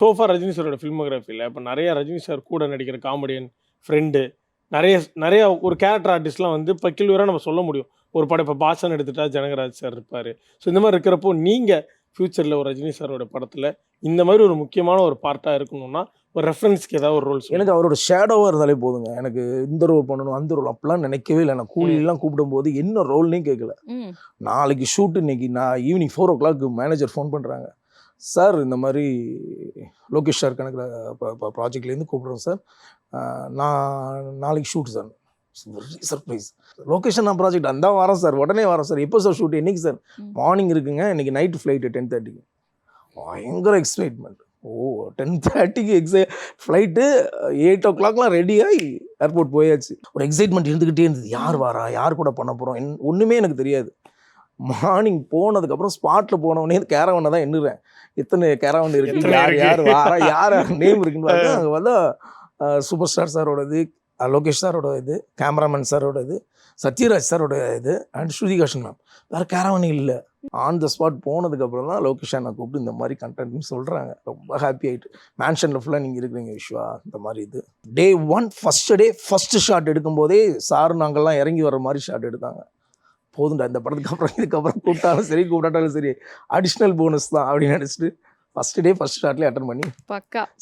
Sofa Rajini சாரோட ஃபில்மோகிராஃபியில் இப்போ நிறைய ரஜினி சார் கூட நடிக்கிற காமெடியன் ஃப்ரெண்டு நிறைய நிறைய ஒரு கேரக்டர் ஆர்டிஸ்ட்லாம் வந்து பர்டிகுலராக நம்ம சொல்ல முடியும். ஒரு படம் இப்போ பாஷான்னு எடுத்துட்டா ஜனகராஜ் சார் இருப்பார். ஸோ இந்த மாதிரி இருக்கிறப்போ நீங்கள் ஃப்யூச்சரில் ஒரு ரஜினி சாரோட படத்தில் இந்த மாதிரி ஒரு முக்கியமான ஒரு பார்ட்டாக இருக்கணும்னா ஒரு ரெஃபரன்ஸ்க்கு ஏதாவது ஒரு ரோல்ஸ் எனக்கு அவரோட ஷேடோவாக இருந்தாலே போதுங்க. எனக்கு இந்த ரோல் பண்ணணும் அந்த ரோல் அப்படிலாம் நினைக்கவே இல்லை. நான் கூலிலாம் கூப்பிடும்போது என்ன ரோல்னே கேட்கல. நாளைக்கு ஷூட்டு இன்னைக்கு நான் ஈவினிங் 4 o'clock மேனேஜர் ஃபோன் பண்ணுறாங்க. சார் இந்த மாதிரி லோகேஷ் சார் கணக்கில் ப்ராஜெக்ட்லேருந்து கூப்பிட்றோம் சார். நான் நாளைக்கு shoot sir. Very surprise. Location நான் ப்ராஜெக்ட் அந்த வரேன் சார், உடனே வரேன் சார். எப்போ சார் ஷூட்? என்னைக்கு சார்? மார்னிங் இருக்குங்க, இன்னைக்கு நைட்டு ஃப்ளைட்டு 10:30க்கு. பயங்கர எக்ஸைட்மெண்ட். 10:30க்கு ஃப்ளைட்டு 8 o'clockலாம் ரெடியாகி ஏர்போர்ட் போயாச்சு. ஒரு எக்ஸைட்மெண்ட் இருந்துக்கிட்டே இருந்தது. யார் வாரா, யார் கூட பண்ண போகிறோம், ஒன்றுமே எனக்கு தெரியாது. மார்னிங் போனதுக்கப்புறம் ஸ்பாட்டில் போனவொடனே கேரவனை தான் எண்ணுறேன். எத்தனை கேரவன் இருக்குது, யார் யார் வாரா, யார் நேம் இருக்குன்னு பார்த்தா அங்கே பார்த்தா சூப்பர் ஸ்டார் சாரோடது, லோகேஷ் சாரோட இது, கேமராமேன் சாரோட இது, சத்யராஜ் சாரோட இது அண்ட் ஸ்ருதிகாஷன் மேம். வேறு கேரவன் இல்லை. ஆன் த ஸ்பாட் போனதுக்கப்புறம் தான் லோகேஷ் நான் கூப்பிட்டு இந்த மாதிரி கண்டென்ட்னு சொல்கிறாங்க. ரொம்ப ஹாப்பி ஆகிட்டு. மேன்ஷனில் ஃபுல்லாக நீங்கள் இருக்கிறீங்க விஸ்வா, இந்த மாதிரி இது. டே 1 ஃபஸ்ட்டு ஷாட் எடுக்கும்போதே சார் நாங்கள்லாம் இறங்கி வர மாதிரி ஷாட் எடுத்தாங்க. போதுண்டா இந்த படத்துக்கு அப்புறம் இதுக்கப்புறம் கூப்பிட்டாலும் சரி கூப்பிட்டாலும் சரி அடிஷ்னல் போனஸ் தான் அப்படின்னு நினச்சிட்டு ஃபஸ்ட் ஷாட்லேயே அட்டன் பண்ணி பக்கா